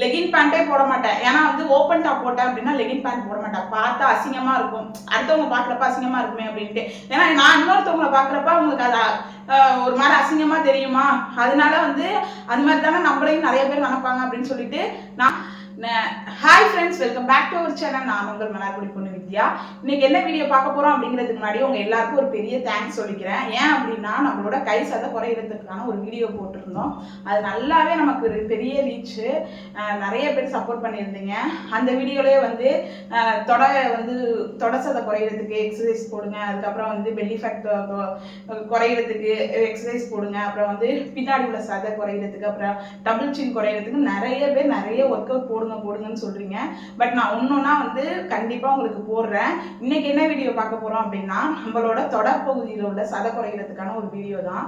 Legging பேண்ட்டே போட மாட்டேன். ஏன்னா வந்து ஓப்பன் டாப் போட்டேன் அப்படின்னா லெகின் பேண்ட் போட மாட்டேன். பார்த்தா அசிங்கமா இருக்கும், அடுத்தவங்க பார்க்குறப்ப அசிங்கமா இருக்குமே அப்படின்ட்டு. ஏன்னா நான் இன்னொருத்தவங்களை பார்க்குறப்ப அவங்களுக்கு அது ஒரு மாதிரி அசிங்கமா தெரியுமா, அதனால வந்து அது மாதிரி தானே நம்மளையும் நிறைய பேர் நினைப்பாங்க அப்படின்னு சொல்லிட்டு நான் hi friends, welcome back to our channel. நான் உங்கள் மலர்குடி பொண்ணு வித்யா. இன்னைக்கு என்ன வீடியோ பார்க்க போறோம் அப்படிங்கிறதுக்கு முன்னாடி உங்க எல்லாருக்கும் ஒரு பெரிய தேங்க்ஸ் சொல்லிக்கிறேன். ஏன் அப்படின்னா நம்மளோட கை சதை குறையிறதுக்கான ஒரு வீடியோ போட்டிருந்தோம். அது நல்லாவே நமக்கு ஒரு பெரிய ரீச்சு, நிறைய பேர் சப்போர்ட் பண்ணியிருந்தீங்க. அந்த வீடியோலேயே வந்து தொட சதை குறையிறதுக்கு எக்ஸசைஸ் போடுங்க, அதுக்கப்புறம் வந்து பெல்லி ஃபேட் குறையிறதுக்கு எக்ஸசைஸ் போடுங்க, அப்புறம் வந்து பின்னாடி உள்ள சதை குறையிறதுக்கு, அப்புறம் டபுள் சின் குறையிறதுக்கு நிறைய பேர் நிறைய ஒர்க் அவுட் போடுங்கன்னு சொல்றீங்க. பட் நான் ஒன்னொன்னா வந்து கண்டிப்பா உங்களுக்கு போடுறேன். இன்னைக்கு என்ன வீடியோ பார்க்க போறோம் அப்படின்னா நம்மளோட தொடப்பகுதியில் உள்ள சதை குறையிறதுக்கான ஒரு வீடியோ தான்.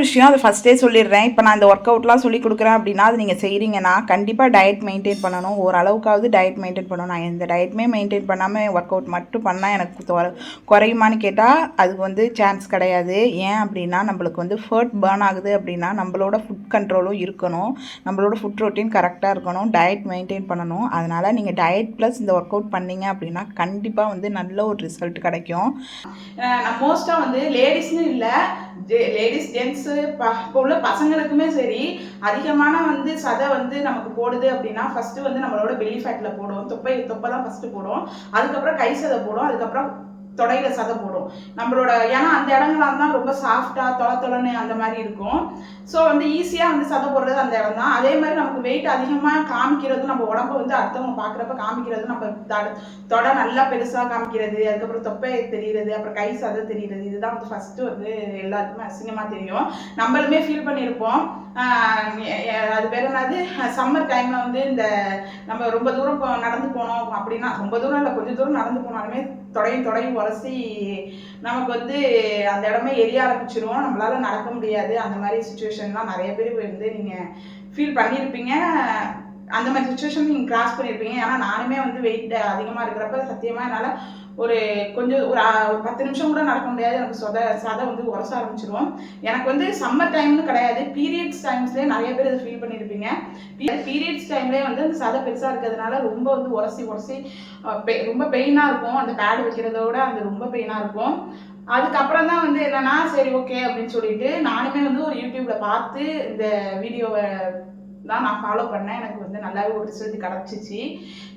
விஷயம் அதை ஃபஸ்ட்டே சொல்லிடுறேன். இப்போ நான் இந்த ஒர்க் அவுட்லாம் சொல்லி கொடுக்குறேன் அப்படின்னா அது நீங்கள் செய்கிறீங்கன்னா கண்டிப்பாக டயட் மெயின்டைன் பண்ணணும். ஓரளவுக்காவது டயட் மெயின்டைன் பண்ணணும். நான் எந்த டயட்டுமே மெயின்டைன் பண்ணாமல் ஒர்க் அவுட் மட்டும் பண்ணால் எனக்கு குறையுமான்னு கேட்டால் அதுக்கு வந்து சான்ஸ் கிடையாது. ஏன் அப்படின்னா நம்மளுக்கு வந்து ஃபேட் பர்ன் ஆகுது அப்படின்னா நம்மளோட ஃபுட் கண்ட்ரோலும் இருக்கணும், நம்மளோட ஃபுட் ரொட்டீன் கரெக்டாக இருக்கணும், டயட் மெயின்டைன் பண்ணணும். அதனால் நீங்கள் டயட் ப்ளஸ் இந்த ஒர்க் அவுட் பண்ணிங்க அப்படின்னா கண்டிப்பாக வந்து நல்ல ஒரு ரிசல்ட் கிடைக்கும். மோஸ்ட்டாக வந்து லேடிஸ்னு இல்லை, லேடிஸ் ஜென்ஸு இப்போ உள்ள பசங்களுக்குமே சரி அதிகமான வந்து சதை வந்து நமக்கு போடுது அப்படின்னா ஃபஸ்ட்டு வந்து நம்மளோட பெல்லி ஃபேட்டில் போடும், தொப்பை தான் ஃபஸ்ட்டு போடும், அதுக்கப்புறம் கை சதை போடும், அதுக்கப்புறம் தொடையில சதை போடும் நம்மளோட. ஏன்னா அந்த இடங்கள்லாம் தான் ரொம்ப சாஃப்டா தொலைன்னு அந்த மாதிரி இருக்கும். ஸோ வந்து ஈஸியாக வந்து சதை போடுறது அந்த இடம் தான். அதே மாதிரி நமக்கு வெயிட் அதிகமாக காமிக்கிறது, நம்ம உடம்பு வந்து அடுத்தவங்க பார்க்குறப்ப காமிக்கிறது, நம்ம தொடை நல்லா பெருசாக காமிக்கிறது, அதுக்கப்புறம் தொப்பை தெரிகிறது, அப்புறம் கை சதை தெரிகிறது, இதுதான் வந்து ஃபஸ்ட்டு வந்து எல்லாருக்குமே அசிங்கமாக தெரியும். நம்மளுமே ஃபீல் பண்ணியிருப்போம். அது பேர் என்னது, சம்மர் டைமில் வந்து இந்த நம்ம ரொம்ப தூரம் நடந்து போனோம் அப்படின்னா, ரொம்ப தூரம் இல்லை கொஞ்சம் தூரம் நடந்து போனாலுமே தொடையும் உரசி நமக்கு வந்து அந்த இடமே எரிய ஆரம்பிச்சிரும், நம்மளால நடக்க முடியாது. அந்த மாதிரி சுச்சுவேஷன்லாம் நிறைய பேர் வந்து நீங்கள் ஃபீல் பண்ணியிருப்பீங்க. அந்த மாதிரி சுச்சுவேஷன் நீங்கள் கிராஸ் பண்ணியிருப்பீங்க. ஏன்னா நானுமே வந்து வெயிட் அதிகமாக இருக்கிறப்ப சத்தியமாக என்னால் ஒரு 10 நிமிஷம் கூட நடக்க முடியாது. எனக்கு சதை வந்து உரச ஆரம்பிச்சிடும். எனக்கு வந்து சம்மர் டைம்னு கிடையாது, பீரியட்ஸ் டைம்ஸ்லேயே நிறைய பேர் இதை ஃபீல் பண்ணியிருப்பீங்க. பீரியட்ஸ் டைம்லேயே வந்து அந்த சதை பெருசாக இருக்கிறதுனால ரொம்ப வந்து உரசி ரொம்ப பெயினாக இருக்கும். அந்த பேட் வைக்கிறதோட அது ரொம்ப பெயினாக இருக்கும். அதுக்கப்புறம் தான் வந்து என்னன்னா சரி ஓகே அப்படின்னு சொல்லிட்டு நானுமே வந்து ஒரு யூடியூப்ல பார்த்து இந்த வீடியோவை தான் நான் ஃபாலோ பண்ணேன். எனக்கு வந்து நல்லாவே ஒரு ரிசல்ட் கிடச்சிச்சு.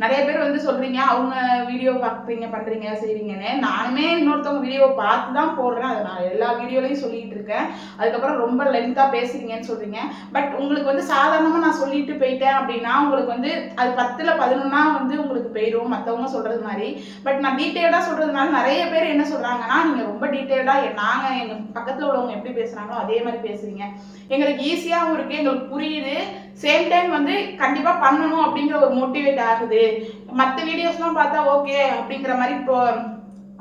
நிறைய பேர் வந்து சொல்கிறீங்க அவங்க வீடியோ பார்க்குறீங்க பண்ணுறீங்க செய்கிறீங்கன்னு. நானுமே இன்னொருத்தவங்க வீடியோ பார்த்து தான் போடுறேன். அதை நான் எல்லா வீடியோலையும் சொல்லிகிட்டு இருக்கேன். அதுக்கப்புறம் ரொம்ப லென்த்தாக பேசுகிறீங்கன்னு சொல்கிறீங்க. பட் உங்களுக்கு வந்து சாதாரணமாக நான் சொல்லிட்டு போயிட்டேன் அப்படின்னா உங்களுக்கு வந்து அது 10ல் 11 வந்து உங்களுக்கு போயிடும் மற்றவங்க சொல்கிறது மாதிரி. பட் நான் டீட்டெயில்டாக சொல்கிறதுனால நிறைய பேர் என்ன சொல்கிறாங்கன்னா நீங்கள் ரொம்ப டீட்டெயில்டாக நாங்கள் எங்கள் பக்கத்தில் உள்ளவங்க எப்படி பேசுகிறாங்களோ அதே மாதிரி பேசுகிறீங்க, எங்களுக்கு ஈஸியாகவும் இருக்குது, எங்களுக்கு புரியுது, சேம் டைம் வந்து கண்டிப்பா பண்ணணும் அப்படிங்கிற ஒரு மோட்டிவேட் ஆகுது. மற்ற வீடியோஸ்லாம் பார்த்தா ஓகே அப்படிங்கிற மாதிரி இப்போ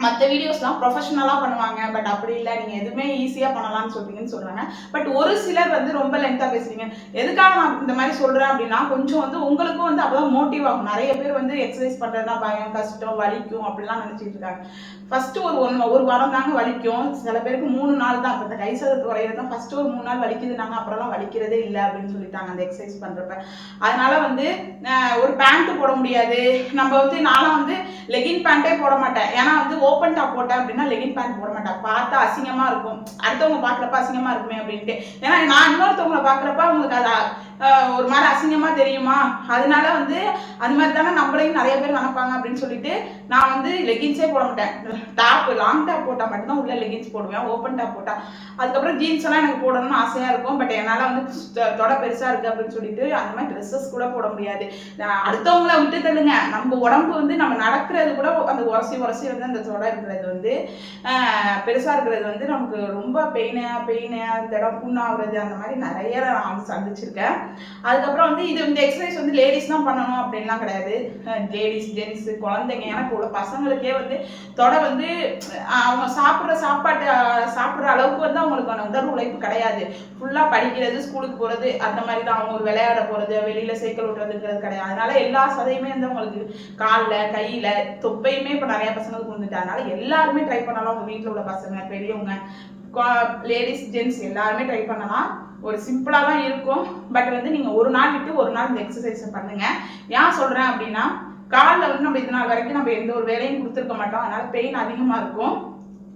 மற்ற வீடியோஸ்லாம் ப்ரொஃபஷனலாக பண்ணுவாங்க. பட் அப்படி இல்லை, நீங்கள் எதுவுமே ஈஸியாக பண்ணலாம்னு சொல்றீங்கன்னு சொல்கிறாங்க. பட் ஒரு சிலர் வந்து ரொம்ப லென்த்தாக பேசுறீங்க. எதுக்காக நான் இந்த மாதிரி சொல்கிறேன் அப்படின்னா கொஞ்சம் வந்து உங்களுக்கும் வந்து அப்போதான் மோட்டிவ் ஆகும். நிறைய பேர் வந்து எக்ஸசைஸ் பண்ணுறதுனா பயம், கஷ்டம், வலிக்கும் அப்படிலாம் நினச்சிட்டு இருக்காங்க. ஃபர்ஸ்ட் ஒரு வாரம் தாங்க வலிக்கும், சில பேருக்கு 3 நாள் தான். இப்போ இந்த கை சதை குறையிறது தான் ஃபர்ஸ்ட் ஒரு 3 நாள் வலிக்குதுனாங்க, அப்புறம்லாம் வலிக்கிறதே இல்லை அப்படின்னு சொல்லிட்டாங்க அந்த எக்ஸசைஸ் பண்ணுறப்ப. அதனால வந்து ஒரு பேண்ட் போட முடியாது. நம்ம வந்து நானும் வந்து லெகின் பேண்ட்டே போட மாட்டேன். ஏன்னா வந்து ஓப்பன் டாப் போட்டேன் அப்படின்னா லெகின் பேண்ட் போட மாட்டேன். பார்த்தா அசிங்கமா இருக்கும், அடுத்தவங்க பார்க்குறப்ப அசிங்கமா இருக்குமே அப்படின்ட்டு. ஏன்னா நான் இன்னொருத்தவங்களை பார்க்குறப்ப அவங்களுக்கு அது ஒரு மாதிரி அசிங்கமா தெரியுமா, அதனால வந்து அது மாதிரி தானே நம்மளையும் நிறைய பேர் நினைப்பாங்க அப்படின்னு சொல்லிட்டு நான் வந்து லெகின்ஸே போட மாட்டேன். டாப் லாங் டாப் போட்டால் மட்டும்தான் உள்ள லெகின்ஸ் போடுவேன். ஓப்பன் டாப் போட்டால் அதுக்கப்புறம் ஜீன்ஸ் எல்லாம் எனக்கு போடணும்னு ஆசையா இருக்கும். பட் என்னால் வந்து தொடை பெருசா இருக்கு அப்படின்னு சொல்லிட்டு அந்த மாதிரி ட்ரெஸ்ஸஸ் கூட போட முடியாது. அடுத்தவங்கள விட்டு தள்ளுங்க, நம்ம உடம்பு வந்து நம்ம நடக்கிறது கூட அந்த உரசி வந்து அந்த தொடை இருக்கிறது வந்து பெருசா இருக்கிறது வந்து நமக்கு ரொம்ப பெயின் அந்த இடம் புண்ணாகிறது அந்த மாதிரி நிறைய நான் சந்திச்சிருக்கேன். அதுக்கப்புறம் வந்து இந்த எக்ஸசைஸ் வந்து லேடிஸ் தான் பண்ணணும் அப்படின்லாம் கிடையாது. லேடிஸ் ஜென்ஸு குழந்தைங்க எனக்கு உள்ள பசங்களுக்கே வந்து தொடை வந்து அவங்க சாப்பிட்ற அளவுக்கு வந்து அவங்களுக்கு உடல் உழைப்பு கிடையாது. ஃபுல்லாக படிக்கிறது, ஸ்கூலுக்கு போகிறது, அந்த மாதிரி தான். அவங்க ஒரு விளையாட போகிறது, வெளியில் சைக்கிள் ஓட்டுறதுங்கிறது கிடையாது. அதனால எல்லா சதையுமே வந்து அவங்களுக்கு காலில் கையில் தொப்பையுமே இப்போ நிறைய பசங்களுக்கு வந்துட்டு. அதனால எல்லாருமே ட்ரை பண்ணலாம். உங்கள் வீட்டில் உள்ள பசங்க பெரியவங்க லேடிஸ் ஜென்ட்ஸ் எல்லாருமே ட்ரை பண்ணலாம். ஒரு சிம்பிளாக தான் இருக்கும். பட் வந்து நீங்கள் ஒரு நாள் விட்டு ஒரு நாள் இந்த எக்ஸசைஸை பண்ணுங்கள். ஏன் சொல்கிறேன் அப்படின்னா, காலில் வந்து நம்ம இது நாள் வரைக்கும் நம்ம எந்த ஒரு வேலையும் கொடுத்துருக்க மாட்டோம். அதனால் பெயின் அதிகமாக இருக்கும்.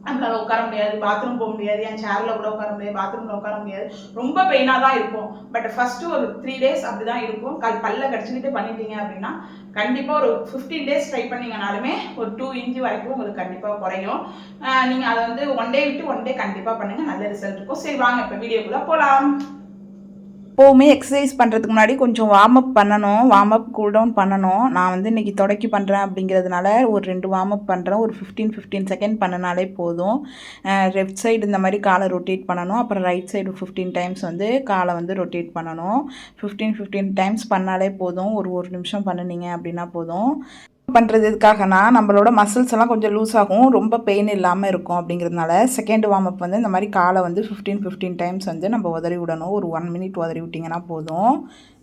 நம்மளால உட்கார முடியாது, பாத்ரூம் போக முடியாது, என் சேர்ல கூட உட்கார முடியாது, பாத்ரூம்ல உட்கார முடியாது, ரொம்ப பெயினாக தான் இருக்கும். பட் ஃபர்ஸ்ட் ஒரு 3 days அப்படிதான் இருக்கும். பல்ல கடிச்சுக்கிட்டு பண்ணிட்டீங்க அப்படின்னா கண்டிப்பாக ஒரு 15 days ட்ரை பண்ணீங்கனாலுமே ஒரு 2 inch வரைக்கும் உங்களுக்கு கண்டிப்பாக குறையும். நீங்கள் அதை வந்து 1 day விட்டு 1 day கண்டிப்பாக பண்ணுங்க, நல்ல ரிசல்ட் இருக்கும். சரி வாங்க இப்போ வீடியோக்குள்ள போகலாம். எப்போவுமே எக்ஸசைஸ் பண்ணுறதுக்கு முன்னாடி கொஞ்சம் வார்ம் அப் பண்ணணும், வார்ம் அப் கூல் டவுன் பண்ணணும். நான் வந்து இன்றைக்கி தொடக்கி பண்ணுறேன் அப்படிங்கிறதுனால ஒரு 2 வார்ம் அப் பண்ணுறேன். ஒரு 15 செகண்ட் பண்ணினாலே போதும். லெஃப்ட் சைடு இந்த மாதிரி காலை ரொட்டேட் பண்ணணும். அப்புறம் ரைட் சைடு 15 டைம்ஸ் வந்து காலை வந்து ரொட்டேட் பண்ணணும். 15 டைம்ஸ் பண்ணாலே போதும். ஒரு நிமிஷம் பண்ணினீங்க அப்படின்னா போதும். பண்ணுறதுக்காகனா நம்மளோட மசில்ஸ் எல்லாம் கொஞ்சம் லூஸ் ஆகும், ரொம்ப பெயின் இல்லாமல் இருக்கும். அப்படிங்கிறதுனால செகண்ட் வார்ம் அப் வந்து இந்த மாதிரி காலை வந்து 15 டைம்ஸ் வந்து நம்ம உதறி விடணும். ஒரு 1 minute உதறி விட்டிங்கன்னா போதும்.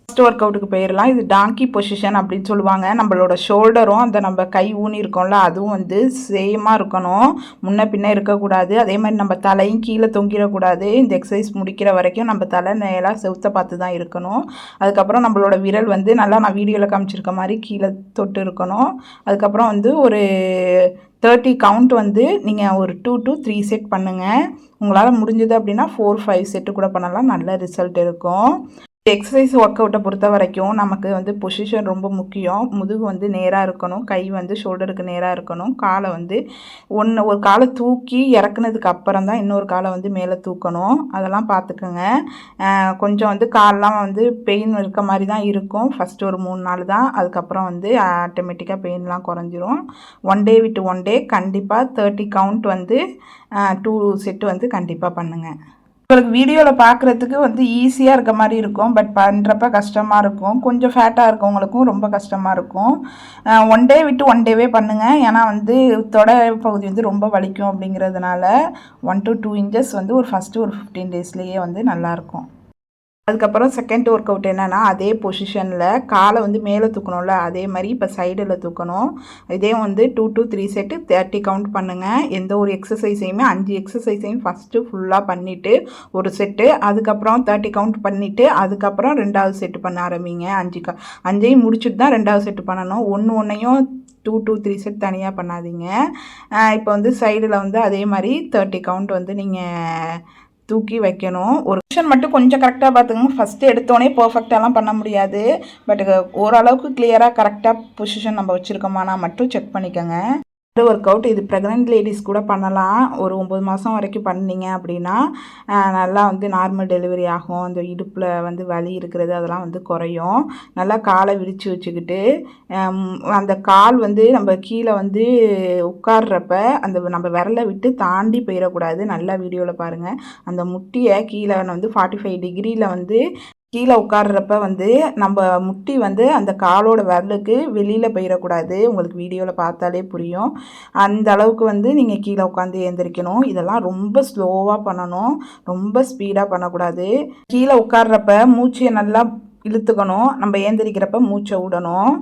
ஃபஸ்ட் ஒர்க் அவுட்டுக்கு போயிடலாம். இது டாங்கி பொசிஷன் அப்படின்னு சொல்லுவாங்க. நம்மளோட ஷோல்டரும் அந்த நம்ம கை ஊனி இருக்கோம்ல அதுவும் வந்து சேமாக இருக்கணும், முன்ன பின்ன இருக்கக்கூடாது. அதே மாதிரி நம்ம தலையும் கீழே தொங்கிடக்கூடாது. இந்த எக்ஸசைஸ் முடிக்கிற வரைக்கும் நம்ம தலை நேராக செவுத்த பார்த்து தான் இருக்கணும். அதுக்கப்புறம் நம்மளோட விரல் வந்து நல்லா நான் வீடியோவில் காமிச்சிருக்க மாதிரி கீழே தொட்டு இருக்கணும். அதுக்கப்புறம் வந்து ஒரு 30 கவுண்ட் வந்து நீங்கள் ஒரு 2 to 3 செட் பண்ணுங்கள். உங்களால் முடிஞ்சது அப்படின்னா 4-5 செட்டு கூட பண்ணலாம், நல்ல ரிசல்ட் இருக்கும். எக்ஸசைஸ் ஒர்க் அவுட்டை பொறுத்த வரைக்கும் நமக்கு வந்து பொசிஷன் ரொம்ப முக்கியம். முதுகு வந்து நேராக இருக்கணும், கை வந்து ஷோல்டருக்கு நேராக இருக்கணும், காலை வந்து ஒரு காலை தூக்கி இறக்குனதுக்கு அப்புறம் தான் இன்னொரு காலை வந்து மேலே தூக்கணும். அதெல்லாம் பார்த்துக்குங்க. கொஞ்சம் வந்து காலெலாம் வந்து பெயின் இருக்க மாதிரி தான் இருக்கும் ஃபஸ்ட்டு ஒரு 3 நாள் தான். அதுக்கப்புறம் வந்து ஆட்டோமேட்டிக்காக பெயின்லாம் குறைஞ்சிரும். 1 day விட்டு 1 day கண்டிப்பாக 30 கவுண்ட் வந்து 2 செட்டு வந்து கண்டிப்பாக பண்ணுங்கள். உங்களுக்கு வீடியோவில் பார்க்குறதுக்கு வந்து ஈஸியாக இருக்க மாதிரி இருக்கும், பட் பண்ணுறப்ப கஷ்டமாக இருக்கும். கொஞ்சம் ஃபேட்டாக இருக்கவங்களுக்கும் ரொம்ப கஷ்டமாக இருக்கும். 1 day விட்டு 1 day பண்ணுங்கள். ஏன்னா வந்து தொடை பகுதி வந்து ரொம்ப வலிக்கும். அப்படிங்கிறதுனால 1 to 2 inches வந்து ஃபஸ்ட்டு ஒரு 15 daysலேயே வந்து நல்லாயிருக்கும். அதுக்கப்புறம் செகண்ட் ஒர்க் அவுட் என்னென்னா, அதே பொசிஷனில் காலை வந்து மேலே தூக்கணும்ல அதே மாதிரி இப்போ சைடில் தூக்கணும். இதே வந்து 2 to 3 செட்டு 30 கவுண்ட் பண்ணுங்கள். எந்த ஒரு எக்ஸசைஸையுமே 5 எக்ஸசைஸையும் ஃபஸ்ட்டு ஃபுல்லாக பண்ணிவிட்டு ஒரு செட்டு, அதுக்கப்புறம் 30 கவுண்ட் பண்ணிவிட்டு அதுக்கப்புறம் 2வது செட்டு பண்ண ஆரம்பிங்க. 5ஐயும் முடிச்சுட்டு தான் 2வது செட்டு பண்ணணும். ஒன்றையும் 2 to 3 செட் தனியாக பண்ணாதீங்க. இப்போ வந்து சைடில் வந்து அதே மாதிரி 30 கவுண்ட் வந்து நீங்கள் தூக்கி வைக்கணும். ஒரு பொசிஷன் மட்டும் கொஞ்சம் கரெக்டாக பார்த்துக்கோங்க. ஃபஸ்ட்டு எடுத்தோடனே பர்ஃபெக்டாலாம் பண்ண முடியாது, பட் ஓரளவுக்கு கிளியராக கரெக்டாக பொசிஷன் நம்ம வச்சுருக்கோமானா மட்டும் செக் பண்ணிக்கோங்க. ஒர்க் அவுட் இது ப்ரெக்னென்ட் லேடிஸ் கூட பண்ணலாம். ஒரு 9 மாதம் வரைக்கும் பண்ணிங்க அப்படின்னா நல்லா வந்து நார்மல் டெலிவரி ஆகும். அந்த இடுப்பில் வந்து வலி இருக்கிறது அதெல்லாம் வந்து குறையும். நல்லா காலை விரித்து வச்சுக்கிட்டு அந்த கால் வந்து நம்ம கீழே வந்து உட்கார்றப்ப அந்த நம்ம விரலை விட்டு தாண்டி போயிடக்கூடாது. நல்லா வீடியோவில் பாருங்கள். அந்த முட்டியை கீழே வந்து 45 டிகிரியில் வந்து கீழே உட்கார்றப்ப வந்து நம்ம முட்டி வந்து அந்த காலோட விரலுக்கு வெளியில் போயிடக்கூடாது. உங்களுக்கு வீடியோவில் பார்த்தாலே புரியும். அந்த அளவுக்கு வந்து நீங்கள் கீழே உட்காந்து எழுந்திரிக்கணும். இதெல்லாம் ரொம்ப ஸ்லோவாக பண்ணணும், ரொம்ப ஸ்பீடாக பண்ணக்கூடாது. கீழே உட்கார்றப்ப மூச்சையை நல்லா இழுத்துக்கணும், நம்ம எழுந்திரிக்கிறப்ப மூச்சை விடணும்.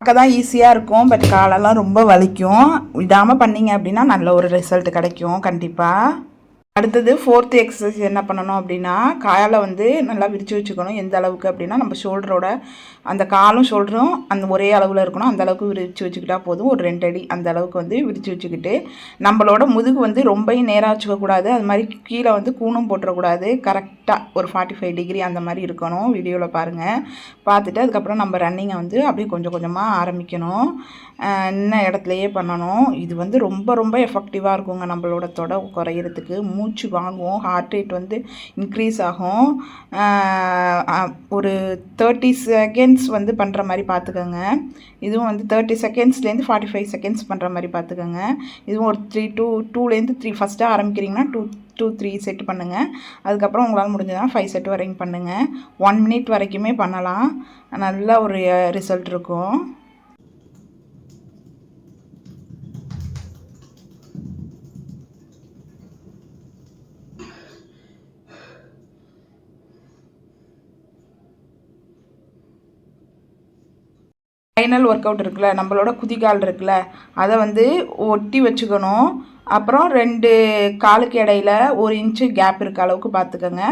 பார்க்க தான் ஈஸியாக இருக்கும், பட் காலெல்லாம் ரொம்ப வலிக்கும். விடாமல் பண்ணிங்க அப்படின்னா நல்ல ஒரு ரிசல்ட் கிடைக்கும் கண்டிப்பாக. அடுத்தது 4th எக்ஸசைஸ் என்ன பண்ணணும் அப்படின்னா, காலை வந்து நல்லா விரித்து வச்சுக்கணும். எந்த அளவுக்கு அப்படின்னா நம்ம ஷோல்டரோட அந்த காலும் ஷோல்டரும் அந்த ஒரே அளவில் இருக்கணும். அந்த அளவுக்கு விரித்து வச்சுக்கிட்டா போதும். ஒரு 2 அடி அந்த அளவுக்கு வந்து விரித்து வச்சுக்கிட்டு நம்மளோட முதுகு வந்து ரொம்பவும் நேராக வச்சுக்கக்கூடாது. அது மாதிரி கீழே வந்து கூணும் போட்டுறக்கூடாது. கரெக்டாக ஒரு 45 டிகிரி அந்த மாதிரி இருக்கணும். வீடியோவில் பாருங்கள். பார்த்துட்டு அதுக்கப்புறம் நம்ம ரன்னிங்கை வந்து அப்படியே கொஞ்சம் கொஞ்சமாக ஆரம்பிக்கணும். இன்னும் இடத்துலையே பண்ணணும். இது வந்து ரொம்ப ரொம்ப எஃபெக்டிவாக இருக்குங்க நம்மளோட தொடை குறையிறதுக்கு. மூச்சு வாங்குவோம், ஹார்ட் ரேட் வந்து இன்க்ரீஸ் ஆகும். ஒரு 30 செகண்ட்ஸ் வந்து பண்ணுற மாதிரி பார்த்துக்கோங்க. இதுவும் வந்து 30 செகண்ட்ஸ்லேருந்து 45 செகண்ட்ஸ் பண்ணுற மாதிரி பார்த்துக்கோங்க. இதுவும் ஒரு 2லேருந்து 3 ஃபஸ்ட்டாக ஆரம்பிக்கிறீங்கன்னா 2-3 செட் பண்ணுங்கள். அதுக்கப்புறம் உங்களால் முடிஞ்சதுன்னா 5 செட் வரைக்கும் பண்ணுங்கள். 1 minute வரைக்குமே பண்ணலாம். நல்ல ஒரு ரிசல்ட் இருக்கும். ஃபைனல் ஒர்க் அவுட் இருக்குல்ல, நம்மளோட குதிகால் இருக்குல்ல அதை வந்து ஒட்டி வச்சுக்கணும். அப்புறம் 2 காலுக்கு இடையில 1 இன்ச்சு கேப் இருக்க அளவுக்கு பார்த்துக்கோங்க.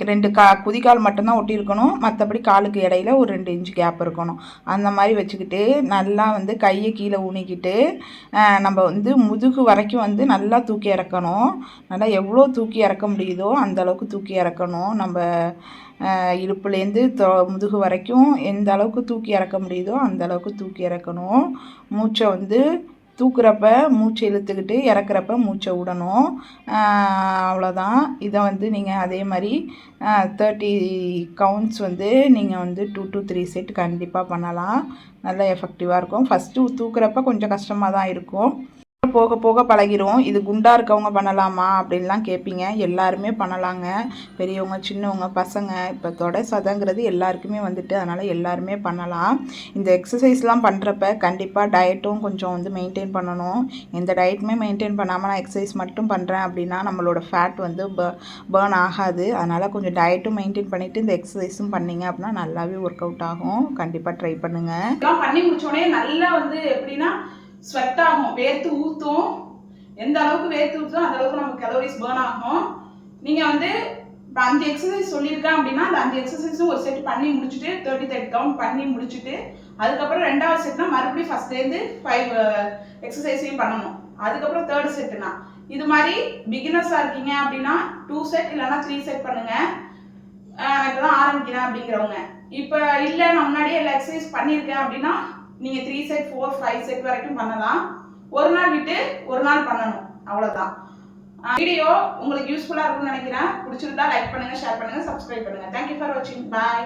2 குதிக்கால் மட்டும்தான் ஒட்டியிருக்கணும், மற்றபடி காலுக்கு இடையில ஒரு 2 இன்ச்சு கேப் இருக்கணும். அந்த மாதிரி வச்சுக்கிட்டு நல்லா வந்து கையை கீழே ஊனிக்கிட்டு நம்ம வந்து முதுகு வரைக்கும் வந்து நல்லா தூக்கி இறக்கணும். நல்லா எவ்வளோ தூக்கி இறக்க முடியுதோ அந்தளவுக்கு தூக்கி இறக்கணும். நம்ம இடுப்புலேருந்து முதுகு வரைக்கும் எந்த அளவுக்கு தூக்கி இறக்க முடியுதோ அந்த அளவுக்கு தூக்கி இறக்கணும். மூச்சை வந்து தூக்குறப்ப மூச்சை இழுத்துக்கிட்டு இறக்குறப்ப மூச்சை விடணும். அவ்வளோதான். இதை வந்து நீங்கள் அதே மாதிரி 30 கவுண்ட்ஸ் வந்து நீங்கள் வந்து 2 to 3 செட் கண்டிப்பாக பண்ணலாம். நல்லா எஃபெக்டிவாக இருக்கும். ஃபஸ்ட்டு தூக்குறப்ப கொஞ்சம் கஷ்டமாக தான் இருக்கும், போக போக பழகிரும். இது குண்டாக இருக்கவங்க பண்ணலாமா அப்படின்லாம் கேட்பீங்க. எல்லாருமே பண்ணலாங்க, பெரியவங்க சின்னவங்க பசங்க. இப்போ தொடை சதைங்கிறது எல்லாருக்குமே வந்துட்டு, அதனால் எல்லாருமே பண்ணலாம். இந்த எக்ஸசைஸ்லாம் பண்ணுறப்ப கண்டிப்பாக டயட்டும் கொஞ்சம் வந்து மெயின்டைன் பண்ணணும். எந்த டயட்டுமே மெயின்டைன் பண்ணாமல் நான் எக்ஸசைஸ் மட்டும் பண்ணுறேன் அப்படின்னா நம்மளோட ஃபேட் வந்து பேர்ன் ஆகாது. அதனால் கொஞ்சம் டயட்டும் மெயின்டைன் பண்ணிவிட்டு இந்த எக்ஸசைஸும் பண்ணிங்க அப்படின்னா நல்லாவே ஒர்க் அவுட் ஆகும். கண்டிப்பாக ட்ரை பண்ணுங்கள். பண்ணி முடிச்சோடனே நல்லா வந்து எப்படின்னா ஸ்வெட் ஆகும், வேர்த்து ஊற்றும். எந்த அளவுக்கு வேர்த்து ஊற்றுதோ அந்த அளவுக்கு நமக்கு கலோரிஸ் பேர்ன் ஆகும். நீங்கள் வந்து இப்போ 5 எக்ஸசைஸ் சொல்லியிருக்கேன் அப்படின்னா அந்த 5 எக்ஸசைஸும் ஒரு செட் பண்ணி முடிச்சுட்டு 30 கவுண்ட் பண்ணி முடிச்சுட்டு அதுக்கப்புறம் 2வது செட்னா மறுபடியும் ஃபஸ்ட்லேருந்து 5 எக்ஸசைஸையும் பண்ணணும். அதுக்கப்புறம் 3rd செட்டுனா இது மாதிரி பிகினர்ஸாக இருக்கீங்க அப்படின்னா 2 செட் இல்லைன்னா 3 செட் பண்ணுங்க. இப்போ தான் ஆரம்பிக்கிறேன் அப்படிங்கிறவங்க, இப்போ இல்லை நான் முன்னாடியே எல்லா எக்ஸசைஸ் பண்ணியிருக்கேன் அப்படின்னா நீங்கள் 3 செட் 4 5 செட் வரைக்கும் பண்ணலாம். ஒரு நாள் விட்டு ஒரு நாள் பண்ணணும், அவ்வளோதான். வீடியோ உங்களுக்கு யூஸ்ஃபுல்லாக இருக்கும்னு நினைக்கிறேன். பிடிச்சிருந்தா லைக் பண்ணுங்கள், ஷேர் பண்ணுங்கள், சப்ஸ்கிரைப் பண்ணுங்கள். தேங்க்யூ ஃபார் வாட்சிங். பாய்.